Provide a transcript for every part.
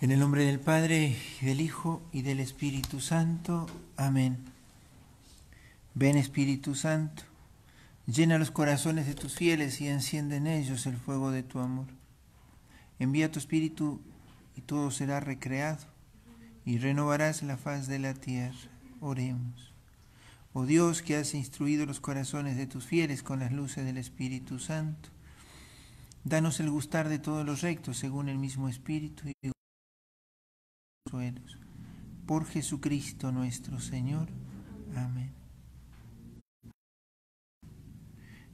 En el nombre del Padre, y del Hijo, y del Espíritu Santo. Amén. Ven, Espíritu Santo, llena los corazones de tus fieles y enciende en ellos el fuego de tu amor. Envía tu Espíritu y todo será recreado, y renovarás la faz de la tierra. Oremos. Oh Dios, que has instruido los corazones de tus fieles con las luces del Espíritu Santo, danos el gustar de todos los rectos según el mismo Espíritu y consuelos. Por Jesucristo nuestro Señor. Amén.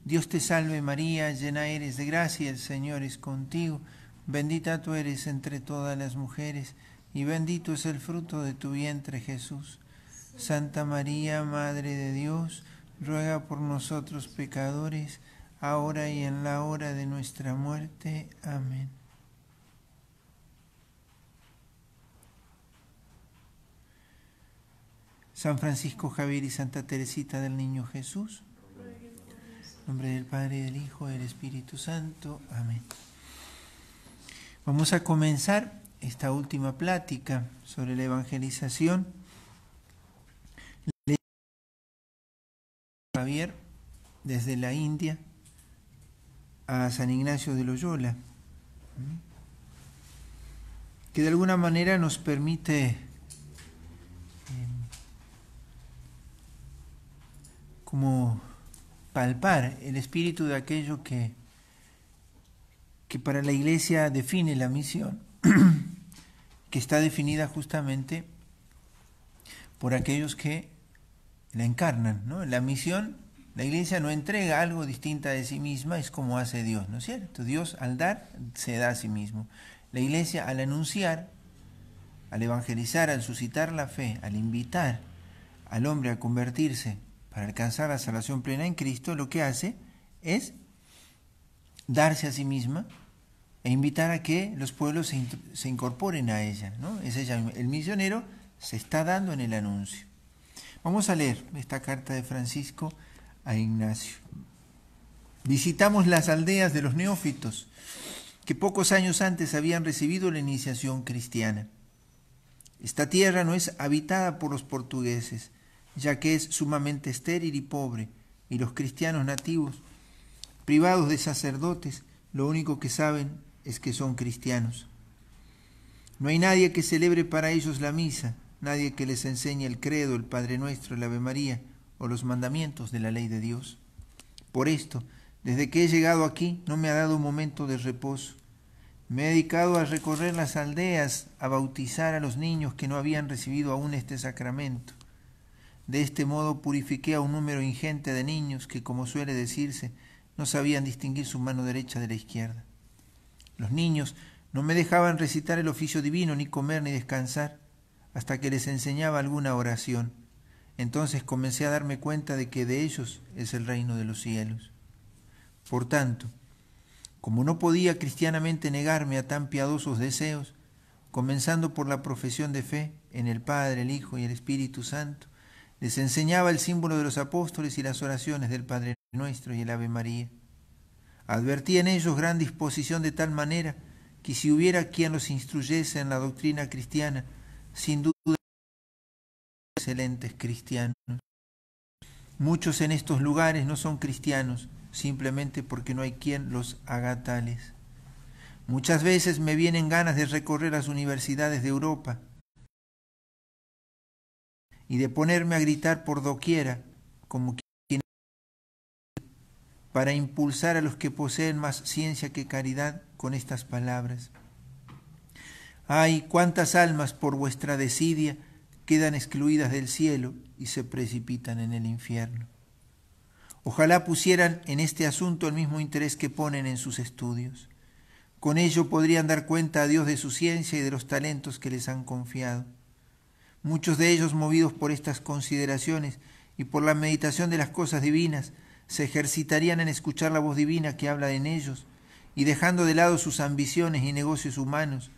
Dios te salve María, llena eres de gracia, el Señor es contigo. Bendita tú eres entre todas las mujeres, y bendito es el fruto de tu vientre Jesús. Santa María, Madre de Dios, ruega por nosotros pecadores, ahora y en la hora de nuestra muerte. Amén. San Francisco Javier y Santa Teresita del Niño Jesús. En nombre del Padre, y del Hijo, y del Espíritu Santo. Amén. Vamos a comenzar esta última plática sobre la evangelización. Javier, desde la India a San Ignacio de Loyola, que de alguna manera nos permite como palpar el espíritu de aquello que para la Iglesia define la misión, que está definida justamente por aquellos que la encarnan, ¿no? La misión, la Iglesia no entrega algo distinto de sí misma, es como hace Dios, ¿no es cierto? Dios al dar, se da a sí mismo. La Iglesia al anunciar, al evangelizar, al suscitar la fe, al invitar al hombre a convertirse para alcanzar la salvación plena en Cristo, lo que hace es darse a sí misma e invitar a que los pueblos se incorporen a ella, ¿no? Es ella, el misionero se está dando en el anuncio. Vamos a leer esta carta de Francisco a Ignacio. Visitamos las aldeas de los neófitos, que pocos años antes habían recibido la iniciación cristiana. Esta tierra no es habitada por los portugueses, ya que es sumamente estéril y pobre, y los cristianos nativos, privados de sacerdotes, lo único que saben es que son cristianos. No hay nadie que celebre para ellos la misa, nadie que les enseñe el credo, el Padre Nuestro, el Ave María o los mandamientos de la ley de Dios. Por esto, desde que he llegado aquí, no me ha dado un momento de reposo. Me he dedicado a recorrer las aldeas, a bautizar a los niños que no habían recibido aún este sacramento. De este modo purifiqué a un número ingente de niños que, como suele decirse, no sabían distinguir su mano derecha de la izquierda. Los niños no me dejaban recitar el oficio divino, ni comer ni descansar, hasta que les enseñaba alguna oración. Entonces comencé a darme cuenta de que de ellos es el reino de los cielos. Por tanto, como no podía cristianamente negarme a tan piadosos deseos, comenzando por la profesión de fe en el Padre, el Hijo y el Espíritu Santo, les enseñaba el símbolo de los apóstoles y las oraciones del Padre Nuestro y el Ave María. Advertí en ellos gran disposición de tal manera que si hubiera quien los instruyese en la doctrina cristiana, sin duda excelentes cristianos. Muchos en estos lugares no son cristianos, simplemente porque no hay quien los haga tales. Muchas veces me vienen ganas de recorrer las universidades de Europa y de ponerme a gritar por doquiera, como quien para impulsar a los que poseen más ciencia que caridad con estas palabras. ¡Ay, cuántas almas por vuestra desidia quedan excluidas del cielo y se precipitan en el infierno! Ojalá pusieran en este asunto el mismo interés que ponen en sus estudios. Con ello podrían dar cuenta a Dios de su ciencia y de los talentos que les han confiado. Muchos de ellos, movidos por estas consideraciones y por la meditación de las cosas divinas, se ejercitarían en escuchar la voz divina que habla en ellos, y dejando de lado sus ambiciones y negocios humanos,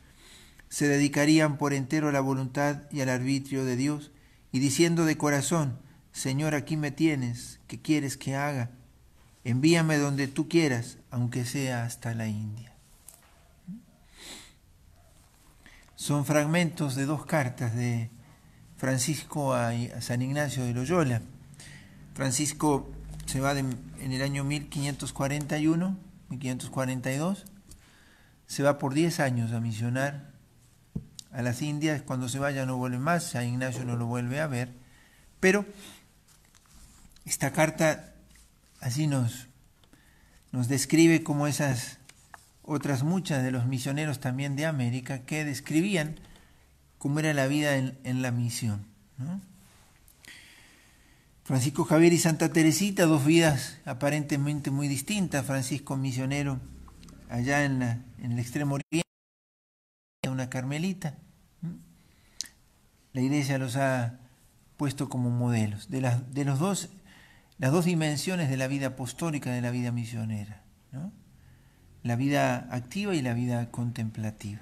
se dedicarían por entero a la voluntad y al arbitrio de Dios, y diciendo de corazón: Señor, aquí me tienes, ¿qué quieres que haga? Envíame donde tú quieras, aunque sea hasta la India. son fragmentos de 2 cartas de Francisco a San Ignacio de Loyola. Francisco se va en el año 1541, 1542, se va por 10 años a misionar a las Indias. Cuando se vaya no vuelve más, San Ignacio no lo vuelve a ver, pero esta carta así nos describe como esas otras muchas de los misioneros también de América que describían cómo era la vida en la misión, ¿no? Francisco Javier y Santa Teresita, 2 vidas aparentemente muy distintas. Francisco misionero allá en el extremo oriente, una carmelita. La Iglesia los ha puesto como modelos de las dos dimensiones de la vida apostólica, de la vida misionera, ¿no? La vida activa y la vida contemplativa.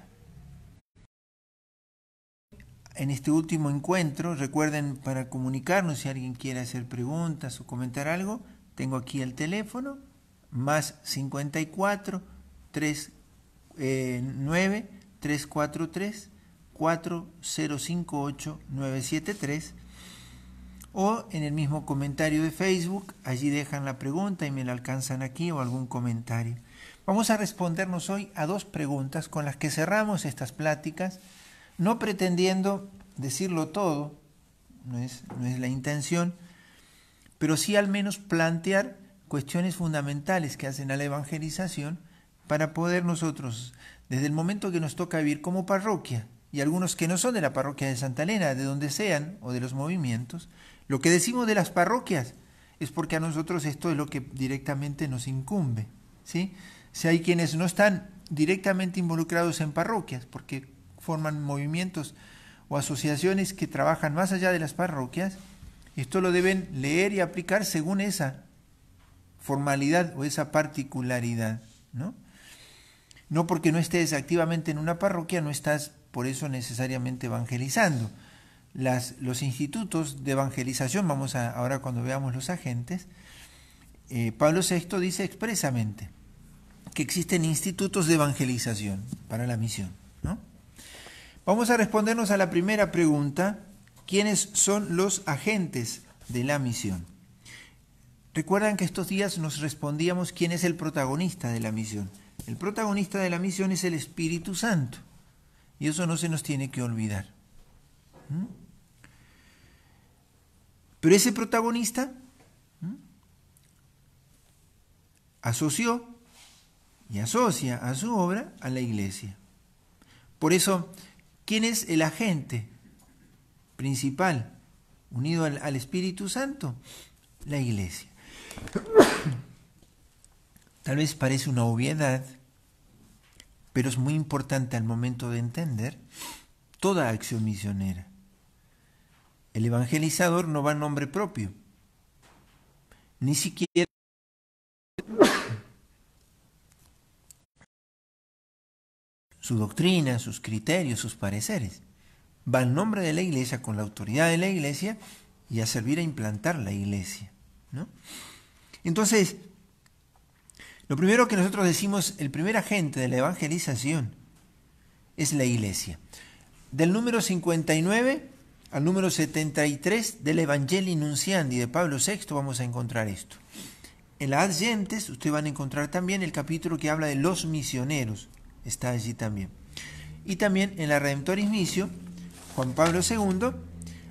En este último encuentro, recuerden, para comunicarnos, si alguien quiere hacer preguntas o comentar algo, tengo aquí el teléfono, más 54 39 343 4058 973, o en el mismo comentario de Facebook, allí dejan la pregunta y me la alcanzan aquí, o algún comentario. Vamos a respondernos hoy a 2 preguntas con las que cerramos estas pláticas, no pretendiendo decirlo todo, no es la intención, pero sí al menos plantear cuestiones fundamentales que hacen a la evangelización para poder nosotros, desde el momento que nos toca vivir como parroquia, y algunos que no son de la parroquia de Santa Elena, de donde sean, o de los movimientos, lo que decimos de las parroquias es porque a nosotros esto es lo que directamente nos incumbe, ¿sí? Si hay quienes no están directamente involucrados en parroquias, porque forman movimientos o asociaciones que trabajan más allá de las parroquias, esto lo deben leer y aplicar según esa formalidad o esa particularidad, ¿no? No porque no estés activamente en una parroquia, no estás por eso necesariamente evangelizando. Los institutos de evangelización, ahora cuando veamos los agentes, Pablo VI dice expresamente que existen institutos de evangelización para la misión, ¿no? Vamos a respondernos a la primera pregunta: ¿quiénes son los agentes de la misión? Recuerdan que estos días nos respondíamos quién es el protagonista de la misión. El protagonista de la misión es el Espíritu Santo, y eso no se nos tiene que olvidar. Pero ese protagonista asoció y asocia a su obra a la Iglesia. Por eso, ¿quién es el agente principal unido al Espíritu Santo? La Iglesia. Tal vez parece una obviedad, pero es muy importante al momento de entender toda acción misionera. El evangelizador no va en nombre propio, ni siquiera su doctrina, sus criterios, sus pareceres. Va en nombre de la Iglesia, con la autoridad de la Iglesia, y a servir a implantar la Iglesia, ¿no? Entonces, lo primero que nosotros decimos, el primer agente de la evangelización es la Iglesia. Del número 59 al número 73 del Evangelii Nuntiandi de Pablo VI vamos a encontrar esto. En la Ad Gentes ustedes van a encontrar también el capítulo que habla de los misioneros, está allí también. Y también en la Redemptoris Missio, Juan Pablo II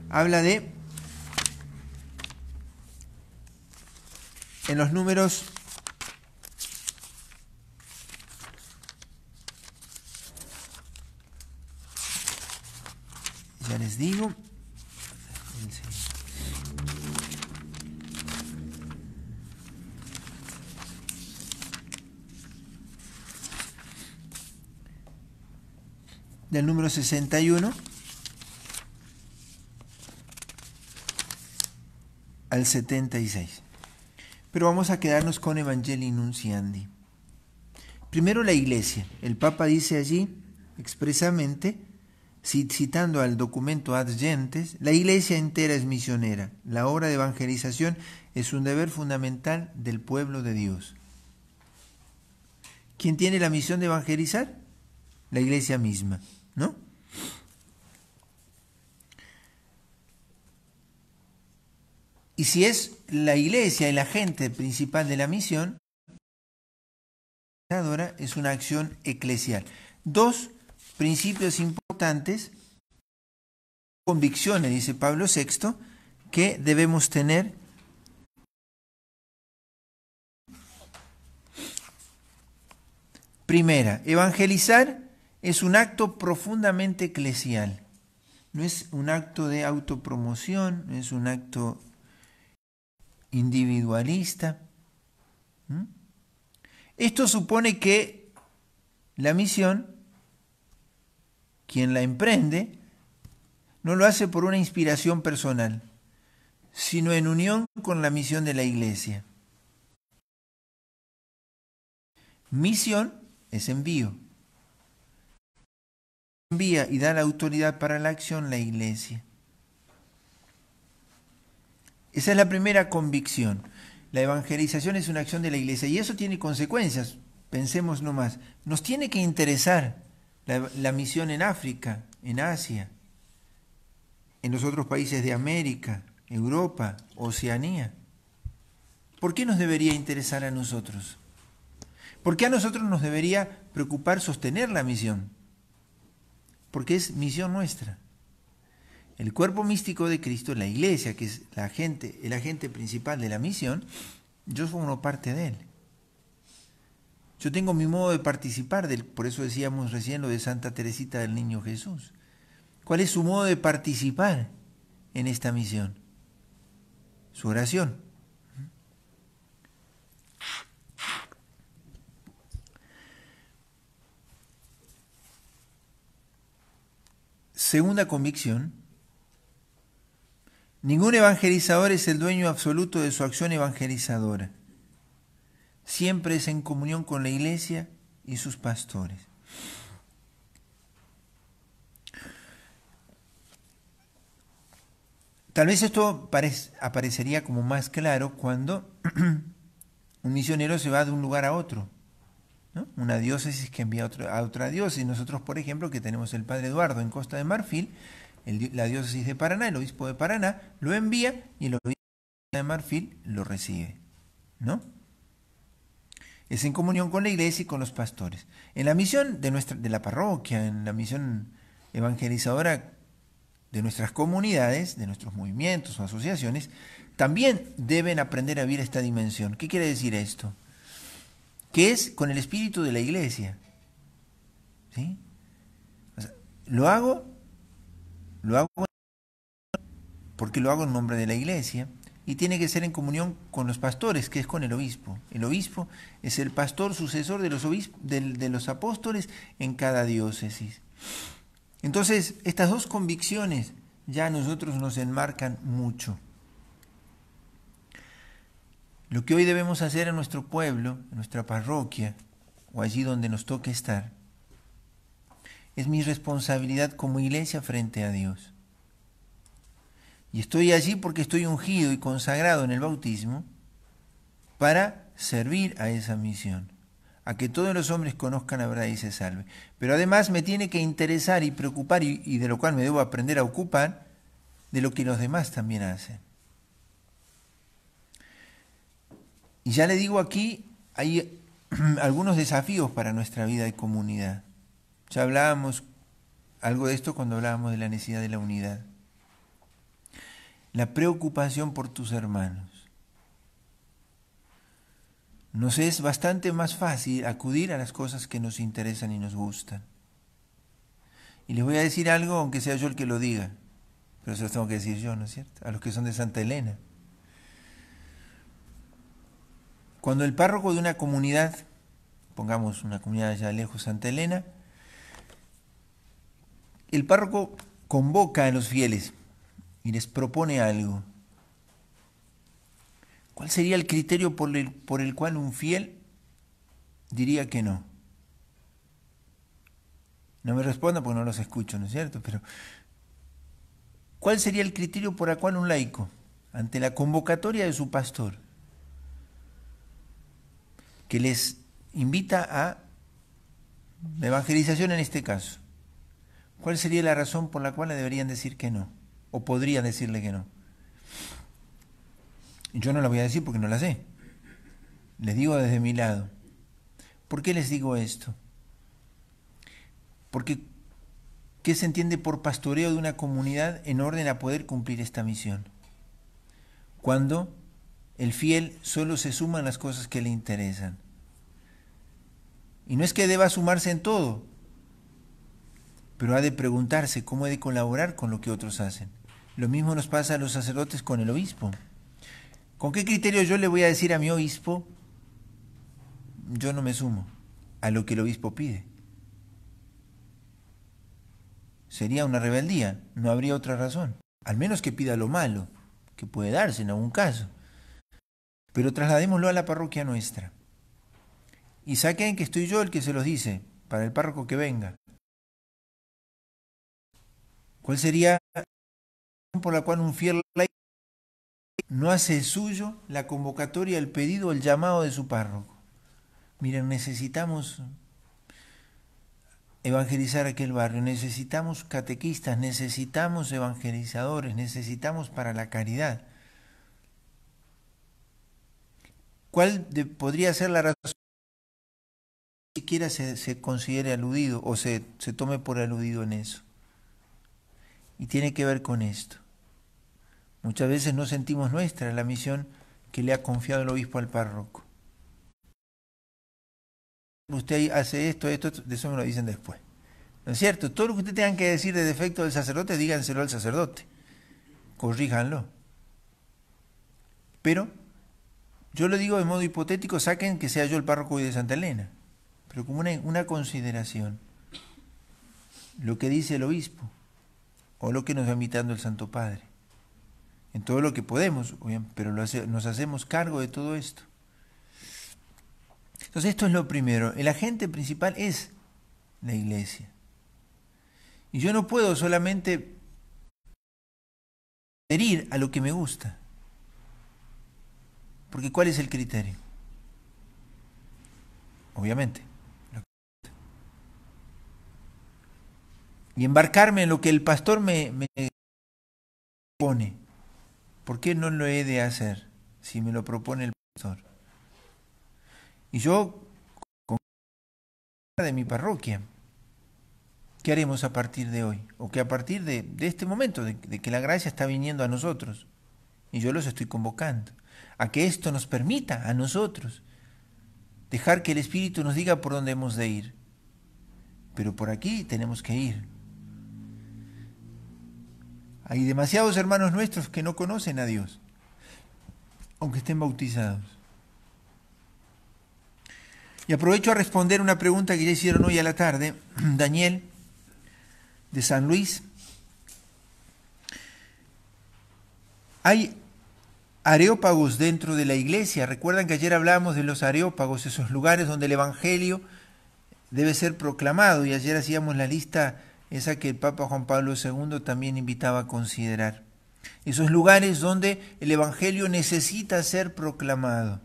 habla de, en los números 61 al 76. Pero vamos a quedarnos con Evangelii Nuntiandi. Primero la Iglesia. El Papa dice allí expresamente, citando al documento Ad Gentes, la Iglesia entera es misionera. La obra de evangelización es un deber fundamental del pueblo de Dios. ¿Quién tiene la misión de evangelizar? La Iglesia misma, ¿no? Y si es la iglesia el agente principal de la misión, es una acción eclesial. Dos principios importantes, convicciones, dice Pablo VI, que debemos tener. Primera, evangelizar es un acto profundamente eclesial. No es un acto de autopromoción, no es un acto individualista. Esto supone que la misión, quien la emprende, no lo hace por una inspiración personal, sino en unión con la misión de la iglesia. Misión es envío. Envía y da la autoridad para la acción la iglesia. Esa es la primera convicción. La evangelización es una acción de la iglesia y eso tiene consecuencias. Pensemos nomás. Nos tiene que interesar la misión en África, en Asia, en los otros países de América, Europa, Oceanía. ¿Por qué nos debería interesar a nosotros? ¿Por qué a nosotros nos debería preocupar sostener la misión? Porque es misión nuestra. El cuerpo místico de Cristo, la iglesia, que es el agente principal de la misión, yo formo parte de él. Yo tengo mi modo de participar de él, por eso decíamos recién lo de Santa Teresita del Niño Jesús. ¿Cuál es su modo de participar en esta misión? Su oración. Segunda convicción, ningún evangelizador es el dueño absoluto de su acción evangelizadora. Siempre es en comunión con la iglesia y sus pastores. Tal vez esto aparecería como más claro cuando un misionero se va de un lugar a otro, ¿no? Una diócesis que envía a otra diócesis. Nosotros, por ejemplo, que tenemos el Padre Eduardo en Costa de Marfil, la diócesis de Paraná, el obispo de Paraná, lo envía y el obispo de Marfil lo recibe, ¿no? Es en comunión con la iglesia y con los pastores. En la misión de la parroquia, en la misión evangelizadora de nuestras comunidades, de nuestros movimientos o asociaciones, también deben aprender a vivir esta dimensión. ¿Qué quiere decir esto? Que es con el espíritu de la iglesia. ¿Sí? O sea, lo hago porque lo hago en nombre de la iglesia y tiene que ser en comunión con los pastores, que es con el obispo. El obispo es el pastor sucesor de los apóstoles en cada diócesis. Entonces, estas dos convicciones ya a nosotros nos enmarcan mucho. Lo que hoy debemos hacer en nuestro pueblo, en nuestra parroquia, o allí donde nos toque estar, es mi responsabilidad como iglesia frente a Dios. Y estoy allí porque estoy ungido y consagrado en el bautismo para servir a esa misión, a que todos los hombres conozcan la verdad y se salven. Pero además me tiene que interesar y preocupar, y de lo cual me debo aprender a ocupar, de lo que los demás también hacen. Y ya le digo aquí, hay algunos desafíos para nuestra vida de comunidad. Ya hablábamos algo de esto cuando hablábamos de la necesidad de la unidad. La preocupación por tus hermanos. Nos es bastante más fácil acudir a las cosas que nos interesan y nos gustan. Y les voy a decir algo, aunque sea yo el que lo diga, pero se los tengo que decir yo, ¿no es cierto? A los que son de Santa Elena. Cuando el párroco de una comunidad, pongamos una comunidad allá lejos, Santa Elena, el párroco convoca a los fieles y les propone algo. ¿Cuál sería el criterio por el cual un fiel diría que no? No me responda porque no los escucho, ¿no es cierto? Pero ¿cuál sería el criterio por el cual un laico, ante la convocatoria de su pastor, que les invita a la evangelización en este caso, cuál sería la razón por la cual le deberían decir que no? O podrían decirle que no. Yo no la voy a decir porque no la sé. Les digo desde mi lado. ¿Por qué les digo esto? Porque ¿qué se entiende por pastoreo de una comunidad en orden a poder cumplir esta misión? Cuando el fiel solo se suma en las cosas que le interesan. Y no es que deba sumarse en todo, pero ha de preguntarse cómo ha de colaborar con lo que otros hacen. Lo mismo nos pasa a los sacerdotes con el obispo. ¿Con qué criterio yo le voy a decir a mi obispo, yo no me sumo a lo que el obispo pide? Sería una rebeldía, no habría otra razón. Al menos que pida lo malo, que puede darse en algún caso. Pero trasladémoslo a la parroquia nuestra. Y saquen que estoy yo el que se los dice, para el párroco que venga. ¿Cuál sería la razón por la cual un fiel laico no hace suyo la convocatoria, el pedido, el llamado de su párroco? Miren, necesitamos evangelizar aquel barrio, necesitamos catequistas, necesitamos evangelizadores, necesitamos para la caridad. ¿Cuál podría ser la razón que siquiera se considere aludido o se tome por aludido en eso? Y tiene que ver con esto. Muchas veces no sentimos nuestra la misión que le ha confiado el obispo al párroco. Usted hace esto, de eso me lo dicen después. ¿No es cierto? Todo lo que usted tenga que decir de defecto del sacerdote, díganselo al sacerdote. Corríjanlo. Pero yo lo digo de modo hipotético, saquen que sea yo el párroco hoy de Santa Elena. Pero como una consideración. Lo que dice el obispo o lo que nos va invitando el Santo Padre. En todo lo que podemos, pero nos hacemos cargo de todo esto. Entonces esto es lo primero. El agente principal es la Iglesia. Y yo no puedo solamente adherir a lo que me gusta. Porque ¿cuál es el criterio? Obviamente. Y embarcarme en lo que el pastor me pone. ¿Por qué no lo he de hacer si me lo propone el pastor? Y yo, con de mi parroquia, ¿qué haremos a partir de hoy? O que a partir de este momento, de que la gracia está viniendo a nosotros, y yo los estoy convocando, a que esto nos permita a nosotros dejar que el Espíritu nos diga por dónde hemos de ir. Pero por aquí tenemos que ir. Hay demasiados hermanos nuestros que no conocen a Dios, aunque estén bautizados. Y aprovecho a responder una pregunta que ya hicieron hoy a la tarde, Daniel, de San Luis. Hay areópagos dentro de la iglesia. Recuerdan que ayer hablábamos de los areópagos, esos lugares donde el Evangelio debe ser proclamado, y ayer hacíamos la lista esa que el Papa Juan Pablo II también invitaba a considerar. Esos lugares donde el Evangelio necesita ser proclamado.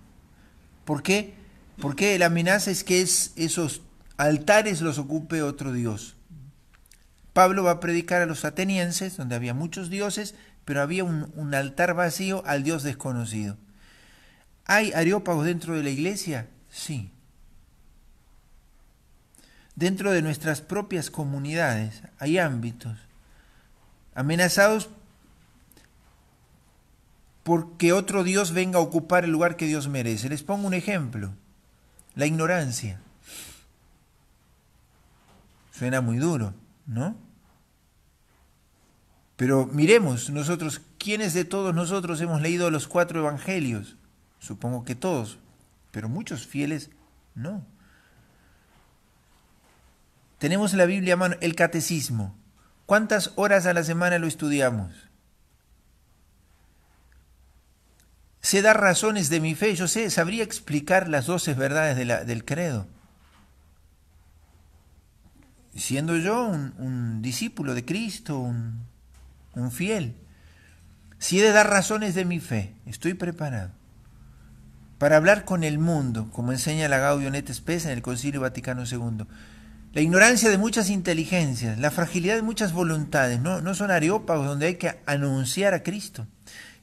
¿Por qué? Porque la amenaza es que esos altares los ocupe otro Dios. Pablo va a predicar a los atenienses, donde había muchos dioses, pero había un altar vacío al Dios desconocido. ¿Hay areópagos dentro de la iglesia? Sí. Dentro de nuestras propias comunidades hay ámbitos amenazados porque otro Dios venga a ocupar el lugar que Dios merece. Les pongo un ejemplo. La ignorancia. Suena muy duro, ¿no? Pero miremos nosotros, ¿quiénes de todos nosotros hemos leído los 4 evangelios? Supongo que todos, pero muchos fieles no. Tenemos en la Biblia a mano el catecismo. ¿Cuántas horas a la semana lo estudiamos? Sé dar razones de mi fe, yo sabría explicar las 12 verdades del credo. Siendo yo un discípulo de Cristo, un fiel. Si he de dar razones de mi fe, estoy preparado para hablar con el mundo, como enseña la Gaudium et Spes en el Concilio Vaticano II. La ignorancia de muchas inteligencias, la fragilidad de muchas voluntades, no son areópagos donde hay que anunciar a Cristo.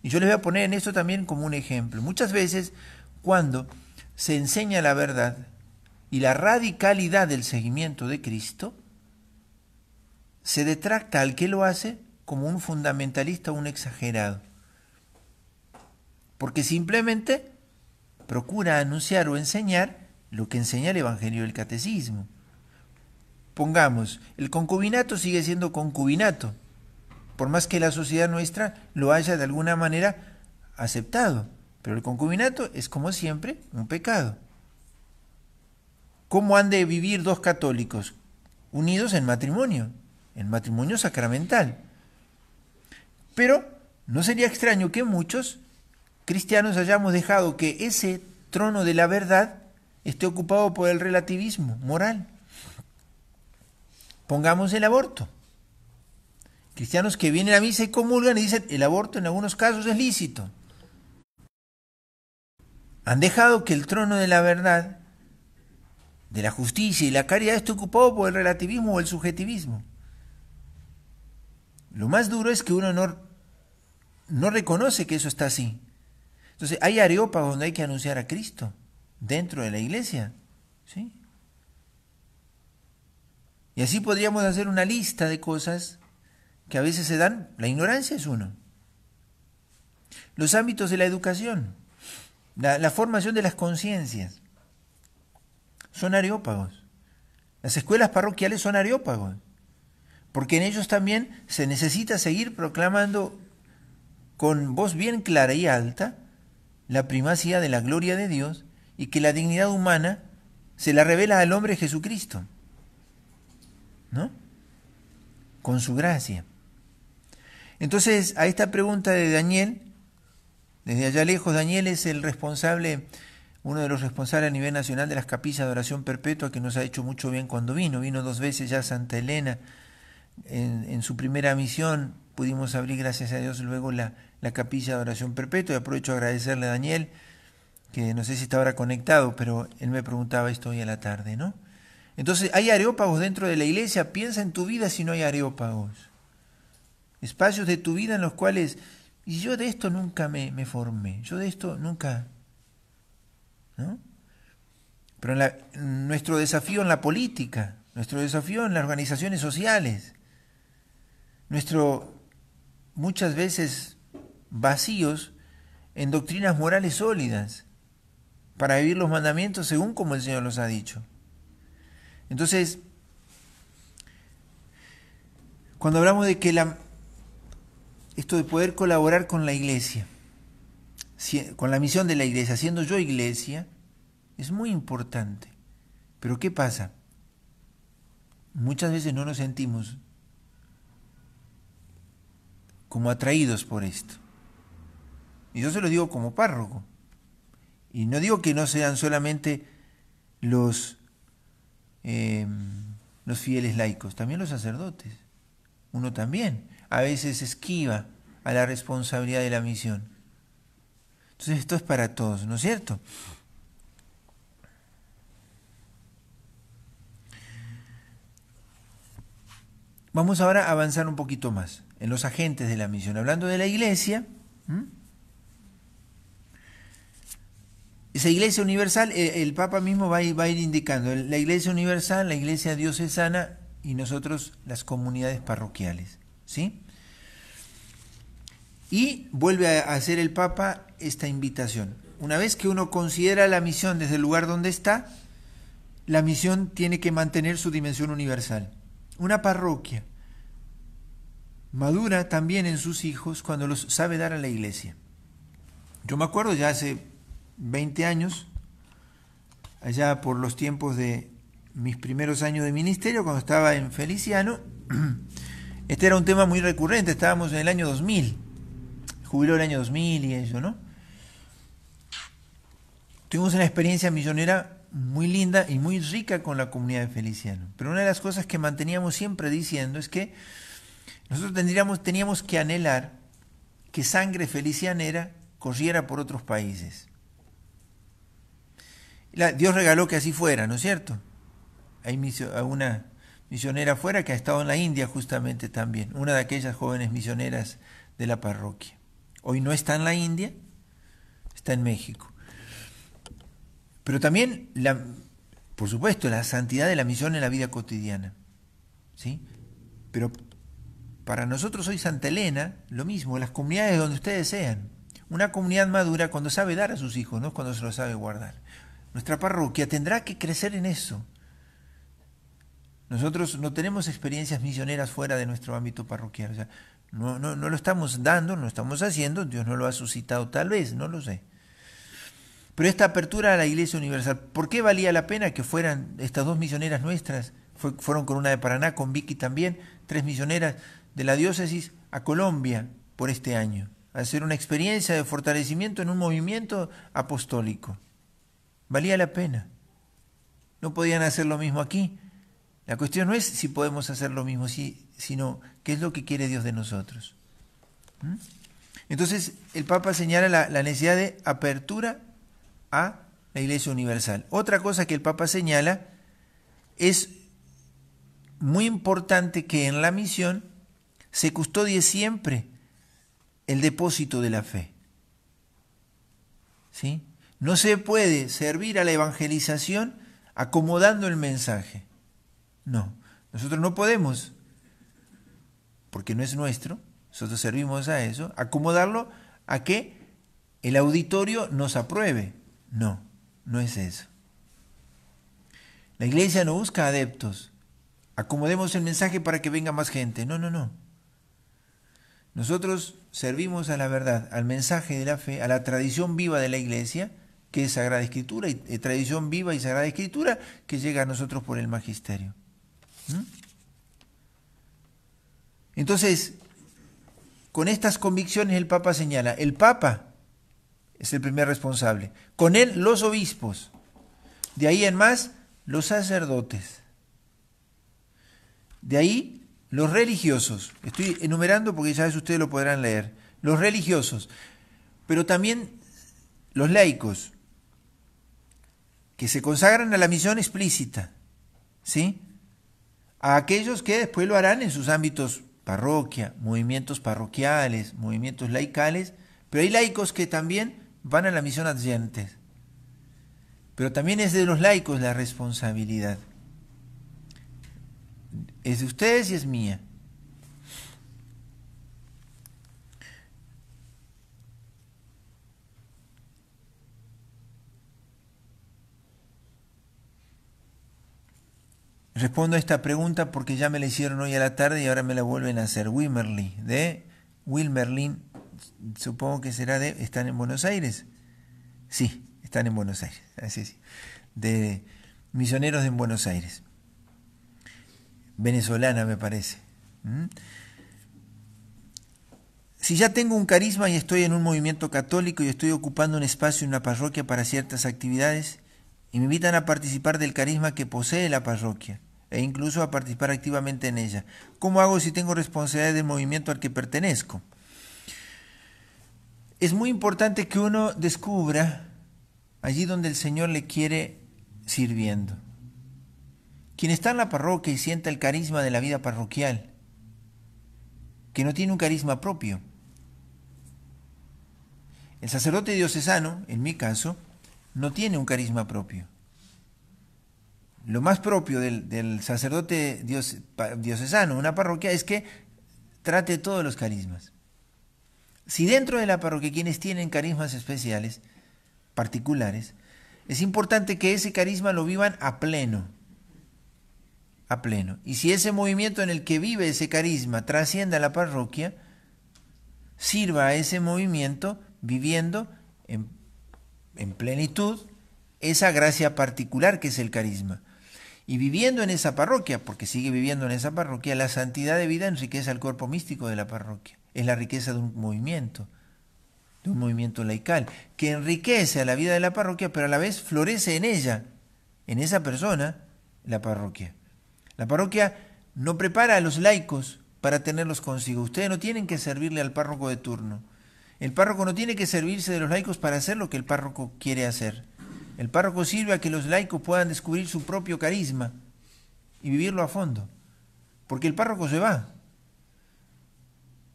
Y yo les voy a poner en esto también como un ejemplo. Muchas veces cuando se enseña la verdad y la radicalidad del seguimiento de Cristo, se detracta al que lo hace como un fundamentalista o un exagerado. Porque simplemente procura anunciar o enseñar lo que enseña el Evangelio y el Catecismo. Pongamos, el concubinato sigue siendo concubinato, por más que la sociedad nuestra lo haya de alguna manera aceptado. Pero el concubinato es, como siempre, un pecado. ¿Cómo han de vivir dos católicos unidos en matrimonio sacramental? Pero no sería extraño que muchos cristianos hayamos dejado que ese trono de la verdad esté ocupado por el relativismo moral. Pongamos el aborto. Cristianos que vienen a misa y comulgan y dicen el aborto en algunos casos es lícito. Han dejado que el trono de la verdad, de la justicia y la caridad esté ocupado por el relativismo o el subjetivismo. Lo más duro es que uno no reconoce que eso está así. Entonces, hay areópagos donde hay que anunciar a Cristo dentro de la iglesia, ¿sí? Y así podríamos hacer una lista de cosas que a veces se dan. La ignorancia es uno. Los ámbitos de la educación, la formación de las conciencias, son areópagos. Las escuelas parroquiales son areópagos, porque en ellos también se necesita seguir proclamando con voz bien clara y alta la primacía de la gloria de Dios y que la dignidad humana se la revela al hombre Jesucristo, ¿no? Con su gracia. Entonces, a esta pregunta de Daniel, desde allá lejos, Daniel es el responsable, uno de los responsables a nivel nacional de las capillas de oración perpetua, que nos ha hecho mucho bien cuando vino 2 veces ya a Santa Elena, en su primera misión pudimos abrir, gracias a Dios, luego la capilla de oración perpetua, y aprovecho a agradecerle a Daniel, que no sé si está ahora conectado, pero él me preguntaba esto hoy a la tarde, ¿no? Entonces, hay areópagos dentro de la iglesia. Piensa en tu vida si no hay areópagos. Espacios de tu vida en los cuales, y yo de esto nunca me formé, yo de esto nunca, ¿no? Pero nuestro desafío en la política, nuestro desafío en las organizaciones sociales, muchas veces vacíos en doctrinas morales sólidas para vivir los mandamientos según como el Señor los ha dicho. Entonces, cuando hablamos de que esto de poder colaborar con la iglesia, con la misión de la iglesia, siendo yo iglesia, es muy importante. Pero ¿qué pasa? Muchas veces no nos sentimos como atraídos por esto. Y yo se lo digo como párroco. Y no digo que no sean solamente los fieles laicos, también los sacerdotes. Uno también a veces esquiva a la responsabilidad de la misión. Entonces esto es para todos, ¿no es cierto? Vamos ahora a avanzar un poquito más en los agentes de la misión. Hablando de la iglesia, esa iglesia universal, el Papa mismo va a ir indicando, la iglesia universal, la iglesia diocesana y nosotros las comunidades parroquiales, ¿sí? Y vuelve a hacer el Papa esta invitación. Una vez que uno considera la misión desde el lugar donde está, la misión tiene que mantener su dimensión universal. Una parroquia madura también en sus hijos cuando los sabe dar a la iglesia. Yo me acuerdo ya hace 20 años, allá por los tiempos de mis primeros años de ministerio, cuando estaba en Feliciano, este era un tema muy recurrente, estábamos en el año 2000, jubiló el año 2000 y eso, ¿no? Tuvimos una experiencia misionera muy linda y muy rica con la comunidad de Feliciano, pero una de las cosas que manteníamos siempre diciendo es que nosotros teníamos que anhelar que sangre felicianera corriera por otros países. Dios regaló que así fuera, ¿no es cierto? Hay una misionera afuera que ha estado en la India justamente también, una de aquellas jóvenes misioneras de la parroquia. Hoy no está en la India, está en México. Pero también, por supuesto, la santidad de la misión en la vida cotidiana, ¿sí? Pero para nosotros hoy Santa Elena, lo mismo, las comunidades donde ustedes sean. Una comunidad madura cuando sabe dar a sus hijos, no cuando se lo sabe guardar. Nuestra parroquia tendrá que crecer en eso. Nosotros no tenemos experiencias misioneras fuera de nuestro ámbito parroquial. O sea, no lo estamos dando, no lo estamos haciendo, Dios no lo ha suscitado tal vez, no lo sé. Pero esta apertura a la Iglesia Universal, ¿por qué valía la pena que fueran estas dos misioneras nuestras? Fueron con una de Paraná, con Vicky también, 3 misioneras de la diócesis a Colombia por este año, a hacer una experiencia de fortalecimiento en un movimiento apostólico. Valía la pena. No podían hacer lo mismo aquí. La cuestión no es si podemos hacer lo mismo, sino qué es lo que quiere Dios de nosotros. Entonces, el Papa señala la necesidad de apertura a la Iglesia Universal. Otra cosa que el Papa señala es muy importante que en la misión se custodie siempre el depósito de la fe. ¿Sí? No se puede servir a la evangelización acomodando el mensaje. No, nosotros no podemos, porque no es nuestro, nosotros servimos a eso, acomodarlo a que el auditorio nos apruebe. No, no es eso. La iglesia no busca adeptos. Acomodemos el mensaje para que venga más gente. No. Nosotros servimos a la verdad, al mensaje de la fe, a la tradición viva de la iglesia, que es Sagrada Escritura, y tradición viva y Sagrada Escritura que llega a nosotros por el magisterio. Entonces, con estas convicciones el Papa señala, el Papa es el primer responsable, con él los obispos, de ahí en más los sacerdotes, de ahí los religiosos, estoy enumerando porque ya ustedes lo podrán leer, los religiosos, pero también los laicos, que se consagran a la misión explícita, ¿sí? A aquellos que después lo harán en sus ámbitos parroquia, movimientos parroquiales, movimientos laicales, pero hay laicos que también van a la misión adyentes. Pero también es de los laicos la responsabilidad. Es de ustedes y es mía. Respondo a esta pregunta porque ya me la hicieron hoy a la tarde y ahora me la vuelven a hacer. Wilmerly, de Wilmerlin, supongo que será de... ¿Están en Buenos Aires? Sí, están en Buenos Aires, así sí. De misioneros en Buenos Aires. Venezolana me parece. Si ya tengo un carisma y estoy en un movimiento católico y estoy ocupando un espacio en una parroquia para ciertas actividades y me invitan a participar del carisma que posee la parroquia e incluso a participar activamente en ella, ¿cómo hago si tengo responsabilidad del movimiento al que pertenezco? Es muy importante que uno descubra allí donde el Señor le quiere sirviendo. Quien está en la parroquia y sienta el carisma de la vida parroquial, que no tiene un carisma propio. El sacerdote diocesano, en mi caso, no tiene un carisma propio. Lo más propio del sacerdote diocesano, una parroquia, es que trate todos los carismas. Si dentro de la parroquia quienes tienen carismas especiales, particulares, es importante que ese carisma lo vivan a pleno. A pleno. Y si ese movimiento en el que vive ese carisma trasciende a la parroquia, sirva a ese movimiento viviendo en plenitud esa gracia particular que es el carisma. Y viviendo en esa parroquia, porque sigue viviendo en esa parroquia, la santidad de vida enriquece al cuerpo místico de la parroquia. Es la riqueza de un movimiento laical, que enriquece a la vida de la parroquia, pero a la vez florece en ella, en esa persona, la parroquia. La parroquia no prepara a los laicos para tenerlos consigo. Ustedes no tienen que servirle al párroco de turno. El párroco no tiene que servirse de los laicos para hacer lo que el párroco quiere hacer. El párroco sirve a que los laicos puedan descubrir su propio carisma y vivirlo a fondo. Porque el párroco se va.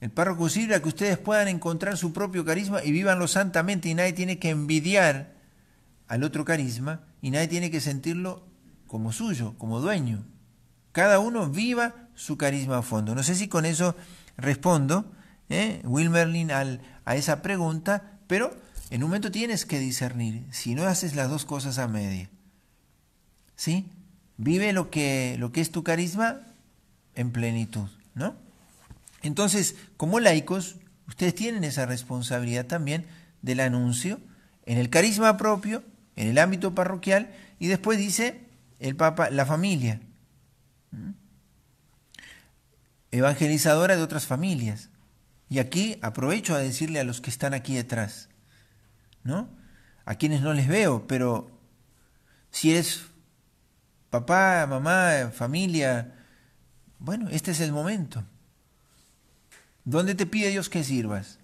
El párroco sirve a que ustedes puedan encontrar su propio carisma y vívanlo santamente, y nadie tiene que envidiar al otro carisma y nadie tiene que sentirlo como suyo, como dueño. Cada uno viva su carisma a fondo. No sé si con eso respondo, Wilmerlin, a esa pregunta, pero en un momento tienes que discernir, si no haces las dos cosas a media. ¿Sí? Vive lo que es tu carisma en plenitud, ¿no? Entonces, como laicos, ustedes tienen esa responsabilidad también del anuncio en el carisma propio, en el ámbito parroquial, y después dice el Papa, la familia, evangelizadora de otras familias. Y aquí aprovecho a decirle a los que están aquí detrás, ¿no? A quienes no les veo, pero si eres papá, mamá, familia, bueno, este es el momento. ¿Dónde te pide Dios que sirvas?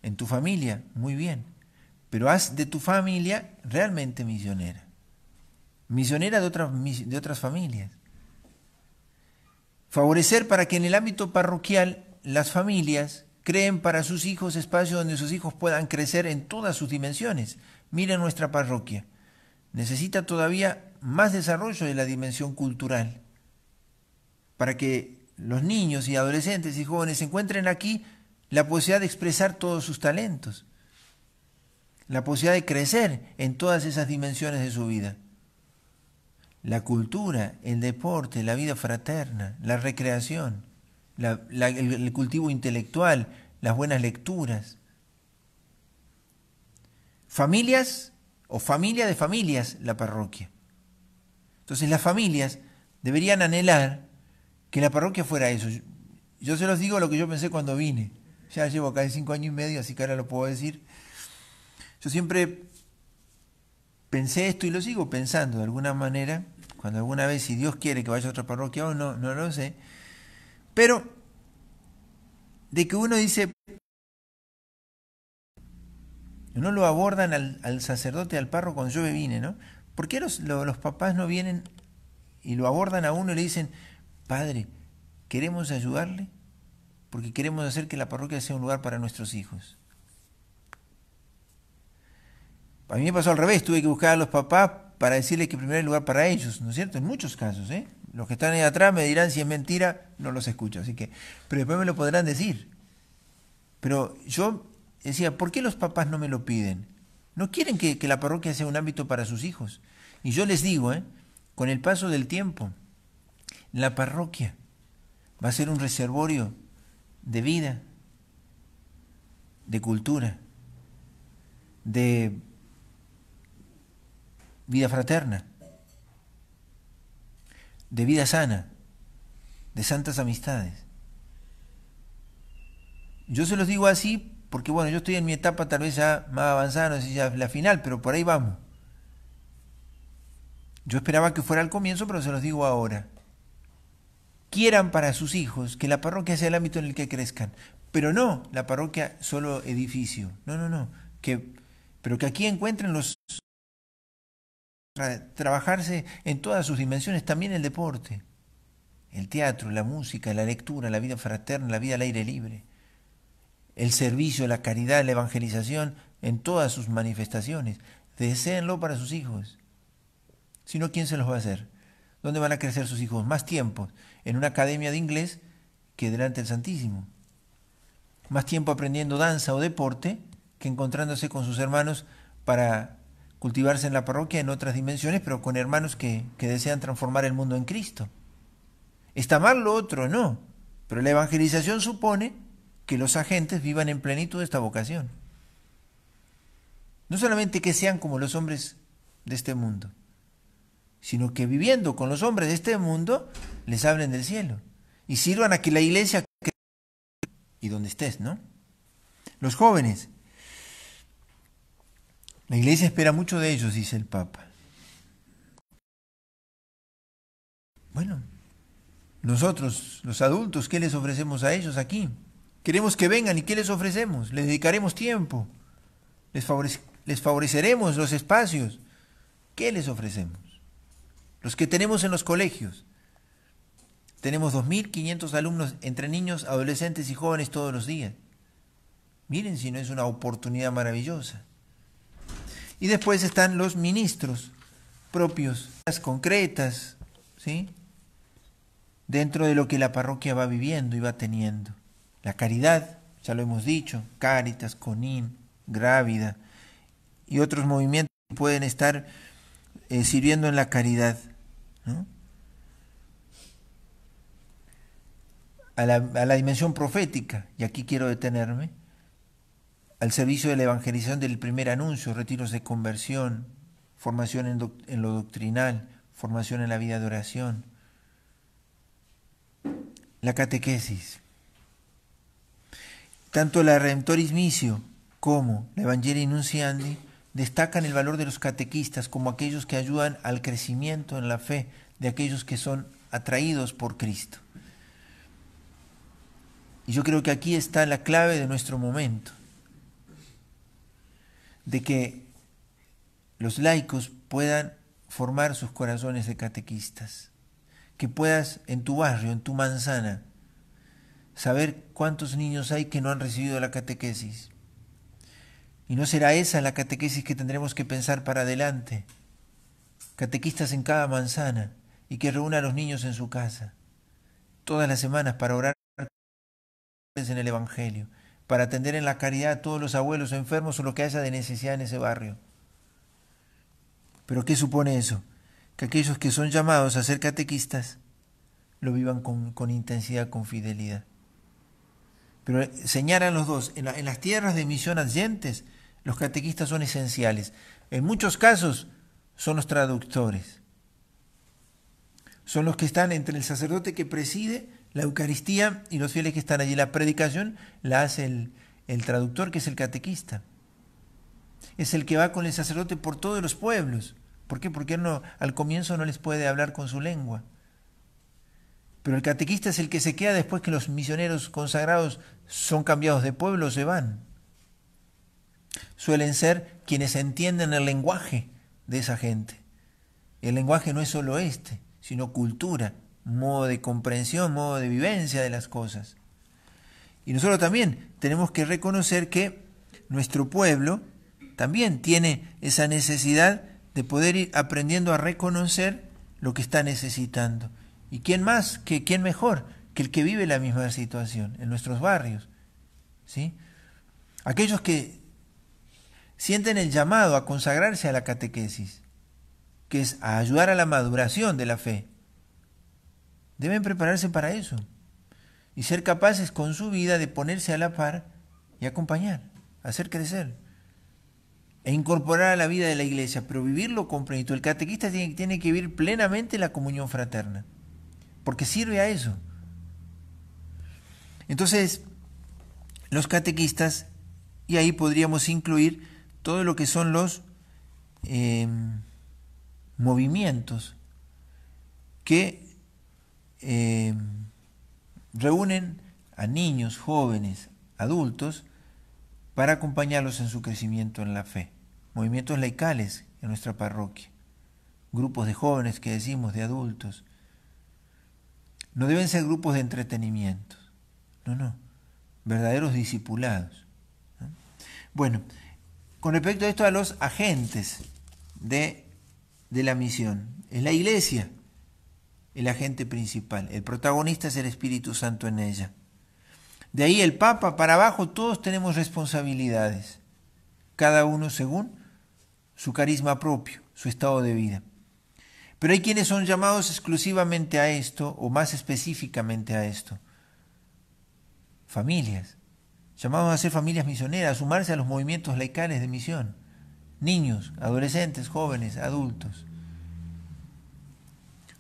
En tu familia, muy bien. Pero haz de tu familia realmente misionera. Misionera de otras familias. Favorecer para que en el ámbito parroquial las familias creen para sus hijos espacios donde sus hijos puedan crecer en todas sus dimensiones. Miren nuestra parroquia. Necesita todavía más desarrollo de la dimensión cultural para que los niños y adolescentes y jóvenes encuentren aquí la posibilidad de expresar todos sus talentos, la posibilidad de crecer en todas esas dimensiones de su vida. La cultura, el deporte, la vida fraterna, la recreación, el cultivo intelectual, las buenas lecturas. Familias o familia de familias, la parroquia. Entonces las familias deberían anhelar que la parroquia fuera eso. Yo se los digo lo que yo pensé cuando vine. Ya llevo casi 5 años y medio, así que ahora lo puedo decir. Yo siempre pensé esto y lo sigo pensando de alguna manera, cuando alguna vez, si Dios quiere que vaya a otra parroquia o no, no lo sé. Pero de que uno dice, no lo abordan al sacerdote, al párroco cuando yo vine, ¿no? ¿Por qué los papás no vienen y lo abordan a uno y le dicen, padre, queremos ayudarle porque queremos hacer que la parroquia sea un lugar para nuestros hijos? A mí me pasó al revés, tuve que buscar a los papás para decirles que primero hay lugar para ellos, ¿no es cierto? En muchos casos, ¿eh? Los que están ahí atrás me dirán si es mentira, no los escucho, así que, pero después me lo podrán decir. Pero yo decía, ¿por qué los papás no me lo piden? No quieren que la parroquia sea un ámbito para sus hijos. Y yo les digo, con el paso del tiempo, la parroquia va a ser un reservorio de vida, de cultura, de vida fraterna, de vida sana, de santas amistades. Yo se los digo así porque, bueno, yo estoy en mi etapa tal vez ya más avanzada, no sé si ya la final, pero por ahí vamos. Yo esperaba que fuera al comienzo, pero se los digo ahora. Quieran para sus hijos que la parroquia sea el ámbito en el que crezcan, pero no la parroquia solo edificio, no, pero que aquí encuentren trabajarse en todas sus dimensiones, también el deporte, el teatro, la música, la lectura, la vida fraterna, la vida al aire libre, el servicio, la caridad, la evangelización en todas sus manifestaciones. Deséenlo para sus hijos. Si no, ¿quién se los va a hacer? ¿Dónde van a crecer sus hijos? Más tiempo en una academia de inglés que delante del Santísimo. Más tiempo aprendiendo danza o deporte que encontrándose con sus hermanos para cultivarse en la parroquia en otras dimensiones, pero con hermanos que desean transformar el mundo en Cristo. ¿Está mal lo otro? No. Pero la evangelización supone que los agentes vivan en plenitud de esta vocación. No solamente que sean como los hombres de este mundo, sino que viviendo con los hombres de este mundo, les hablen del cielo y sirvan a que la iglesia y donde estés, ¿no? Los jóvenes. La iglesia espera mucho de ellos, dice el Papa. Bueno, nosotros, los adultos, ¿qué les ofrecemos a ellos aquí? Queremos que vengan y ¿qué les ofrecemos? Les dedicaremos tiempo, les favoreceremos los espacios. ¿Qué les ofrecemos? Los que tenemos en los colegios. tenemos 2.500 alumnos entre niños, adolescentes y jóvenes todos los días. Miren si no es una oportunidad maravillosa. Y después están los ministros propios, las concretas, ¿sí?, dentro de lo que la parroquia va viviendo y va teniendo. La caridad, ya lo hemos dicho, Cáritas, CONIN, Grávida y otros movimientos que pueden estar sirviendo en la caridad, ¿no? A la dimensión profética, y aquí quiero detenerme, al servicio de la evangelización del primer anuncio, retiros de conversión, formación en lo doctrinal, formación en la vida de oración, la catequesis. Tanto la Redemptoris Missio como la Evangelii Nunciandi destacan el valor de los catequistas como aquellos que ayudan al crecimiento en la fe de aquellos que son atraídos por Cristo. Y yo creo que aquí está la clave de nuestro momento, de que los laicos puedan formar sus corazones de catequistas, que puedas en tu barrio, en tu manzana, saber cuántos niños hay que no han recibido la catequesis. Y no será esa la catequesis que tendremos que pensar para adelante. Catequistas en cada manzana y que reúna a los niños en su casa, todas las semanas para orar en el Evangelio, para atender en la caridad a todos los abuelos enfermos o lo que haya de necesidad en ese barrio. ¿Pero qué supone eso? Que aquellos que son llamados a ser catequistas lo vivan con intensidad, con fidelidad. Pero señalan los dos, en las tierras de misión adyentes, los catequistas son esenciales. En muchos casos son los traductores. Son los que están entre el sacerdote que preside la Eucaristía y los fieles que están allí. La predicación la hace el traductor, que es el catequista. Es el que va con el sacerdote por todos los pueblos. ¿Por qué? Porque él al comienzo no les puede hablar con su lengua. Pero el catequista es el que se queda después que los misioneros consagrados son cambiados de pueblo o se van. Suelen ser quienes entienden el lenguaje de esa gente. El lenguaje no es solo sino cultura, modo de comprensión, modo de vivencia de las cosas. Y nosotros también tenemos que reconocer que nuestro pueblo también tiene esa necesidad de poder ir aprendiendo a reconocer lo que está necesitando. ¿Y quién más? ¿Quién mejor que el que vive la misma situación en nuestros barrios? ¿Sí? Aquellos que sienten el llamado a consagrarse a la catequesis, que es a ayudar a la maduración de la fe, deben prepararse para eso y ser capaces con su vida de ponerse a la par y acompañar, hacer crecer e incorporar a la vida de la iglesia, pero vivirlo con plenitud. El catequista tiene que vivir plenamente la comunión fraterna, porque sirve a eso. Entonces, los catequistas, y ahí podríamos incluir todo lo que son los movimientos que reúnen a niños, jóvenes, adultos, para acompañarlos en su crecimiento en la fe. Movimientos laicales en nuestra parroquia, grupos de jóvenes que decimos, de adultos. No deben ser grupos de entretenimiento, no, verdaderos discipulados, ¿no? Bueno, con respecto a esto, a los agentes de la misión, es la iglesia el agente principal, el protagonista es el Espíritu Santo en ella. De ahí el Papa para abajo, todos tenemos responsabilidades, cada uno según su carisma propio, su estado de vida. Pero hay quienes son llamados exclusivamente a esto, o más específicamente a esto. Familias, llamados a ser familias misioneras, a sumarse a los movimientos laicales de misión. Niños, adolescentes, jóvenes, adultos.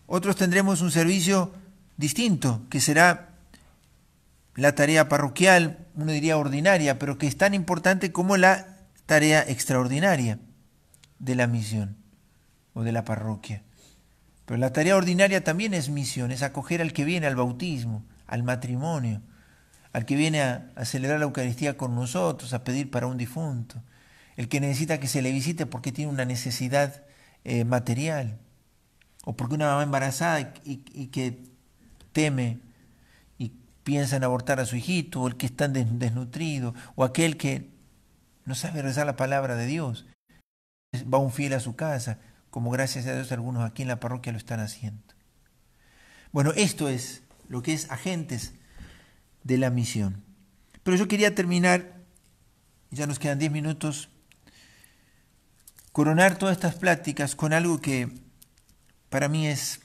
Otros tendremos un servicio distinto, que será la tarea parroquial, uno diría ordinaria, pero que es tan importante como la tarea extraordinaria de la misión o de la parroquia. Pero la tarea ordinaria también es misión, es acoger al que viene al bautismo, al matrimonio, al que viene a celebrar la Eucaristía con nosotros, a pedir para un difunto, el que necesita que se le visite porque tiene una necesidad material, o porque una mamá embarazada y que teme y piensa en abortar a su hijito, o el que está desnutrido, o aquel que no sabe rezar la palabra de Dios, va un fiel a su casa, como gracias a Dios algunos aquí en la parroquia lo están haciendo. Bueno, esto es lo que es agentes de la misión. Pero yo quería terminar, ya nos quedan 10 minutos, coronar todas estas pláticas con algo que para mí es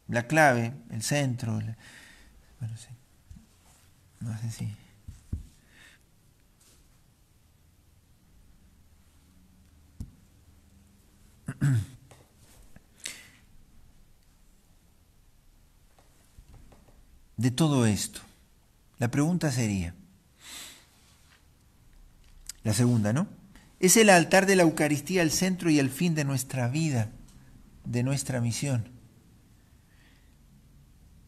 la clave, el centro. Bueno, sí, no sé si... de todo esto. La pregunta sería, la segunda, ¿no? ¿Es el altar de la Eucaristía el centro y el fin de nuestra vida, de nuestra misión?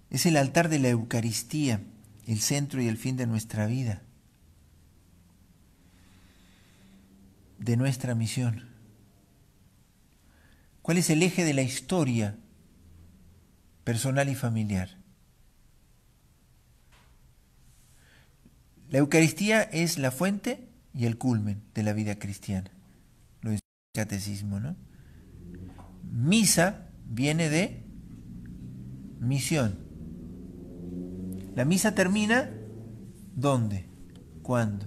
¿Es el altar de la Eucaristía el centro y el fin de nuestra vida, de nuestra misión? ¿Cuál es el eje de la historia personal y familiar? La Eucaristía es la fuente y el culmen de la vida cristiana. Lo dice el catecismo, ¿no? Misa viene de misión. La misa termina, ¿dónde? ¿Cuándo?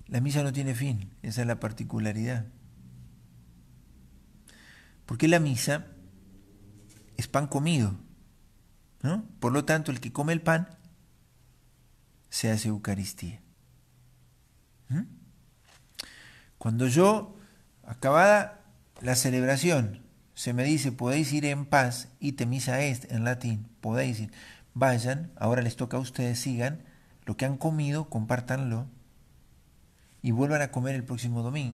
La misa no tiene fin, esa es la particularidad. Porque la misa es pan comido, ¿no? Por lo tanto, el que come el pan se hace Eucaristía. Cuando yo, acabada la celebración, se me dice, podéis ir en paz, ite missa est, en latín, podéis ir, vayan, ahora les toca a ustedes, sigan, lo que han comido, compártanlo, y vuelvan a comer el próximo domingo.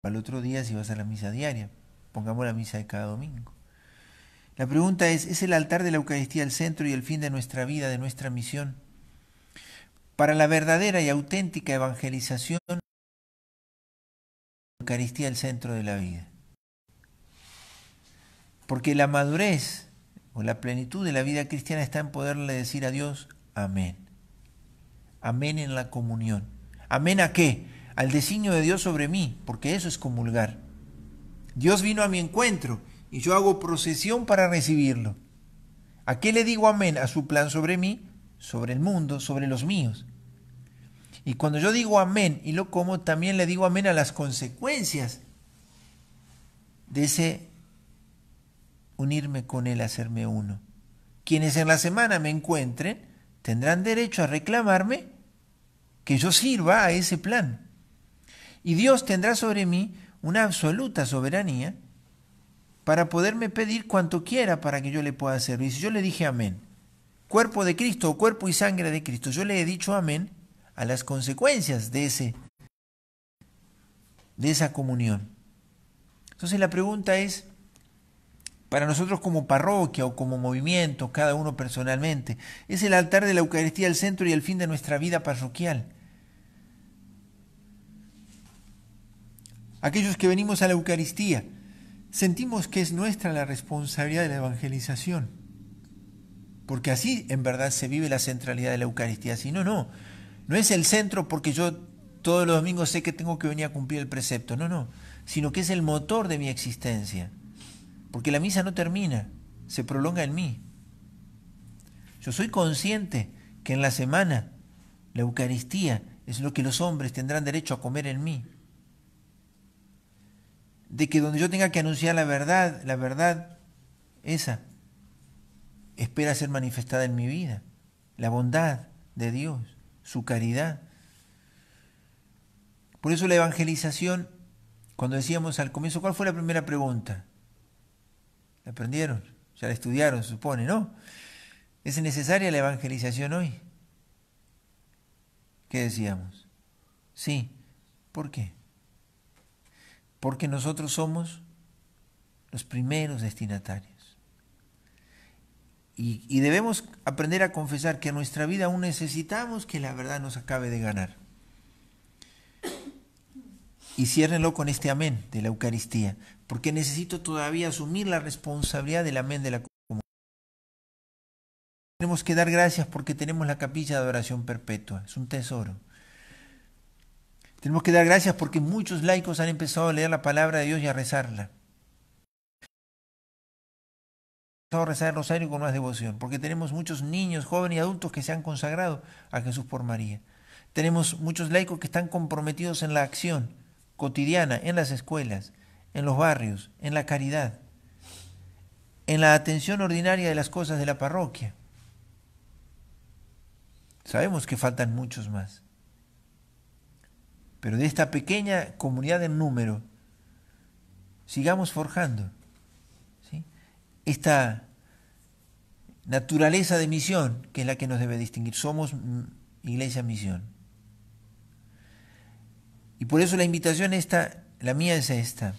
Al otro día si vas a la misa diaria, pongamos la misa de cada domingo. La pregunta ¿es el altar de la Eucaristía el centro y el fin de nuestra vida, de nuestra misión? Para la verdadera y auténtica evangelización, la Eucaristía el centro de la vida. Porque la madurez o la plenitud de la vida cristiana está en poderle decir a Dios, amén. Amén en la comunión. ¿Amén a qué? Al designio de Dios sobre mí, porque eso es comulgar. Dios vino a mi encuentro y yo hago procesión para recibirlo. ¿A qué le digo amén? A su plan sobre mí, sobre el mundo, sobre los míos. Y cuando yo digo amén y lo como, también le digo amén a las consecuencias de ese unirme con Él, hacerme uno. Quienes en la semana me encuentren tendrán derecho a reclamarme que yo sirva a ese plan. Y Dios tendrá sobre mí una absoluta soberanía para poderme pedir cuanto quiera para que yo le pueda servir. Si yo le dije amén, cuerpo de Cristo o cuerpo y sangre de Cristo, yo le he dicho amén a las consecuencias de esa comunión. Entonces la pregunta es, para nosotros como parroquia o como movimiento, cada uno personalmente, ¿es el altar de la Eucaristía el centro y el fin de nuestra vida parroquial? Aquellos que venimos a la Eucaristía, sentimos que es nuestra la responsabilidad de la evangelización, porque así en verdad se vive la centralidad de la Eucaristía. Si no, no es el centro porque yo todos los domingos sé que tengo que venir a cumplir el precepto, no, sino que es el motor de mi existencia, porque la misa no termina, se prolonga en mí. Yo soy consciente que en la semana la Eucaristía es lo que los hombres tendrán derecho a comer en mí, de que donde yo tenga que anunciar la verdad esa espera ser manifestada en mi vida, la bondad de Dios, su caridad. Por eso la evangelización, cuando decíamos al comienzo, ¿cuál fue la primera pregunta? ¿La aprendieron? Ya la estudiaron, se supone, ¿no? ¿Es necesaria la evangelización hoy? ¿Qué decíamos? Sí. ¿Por qué? Porque nosotros somos los primeros destinatarios. Y debemos aprender a confesar que en nuestra vida aún necesitamos que la verdad nos acabe de ganar. Y ciérrenlo con este amén de la Eucaristía, porque necesito todavía asumir la responsabilidad del amén de la comunión. Tenemos que dar gracias porque tenemos la capilla de adoración perpetua, es un tesoro. Tenemos que dar gracias porque muchos laicos han empezado a leer la palabra de Dios y a rezarla. A rezar el rosario con más devoción, porque tenemos muchos niños, jóvenes y adultos que se han consagrado a Jesús por María. Tenemos muchos laicos que están comprometidos en la acción cotidiana, en las escuelas, en los barrios, en la caridad, en la atención ordinaria de las cosas de la parroquia. Sabemos que faltan muchos más, pero de esta pequeña comunidad en número, sigamos forjando esta naturaleza de misión, que es la que nos debe distinguir. Somos Iglesia Misión. Y por eso la invitación la mía es esta.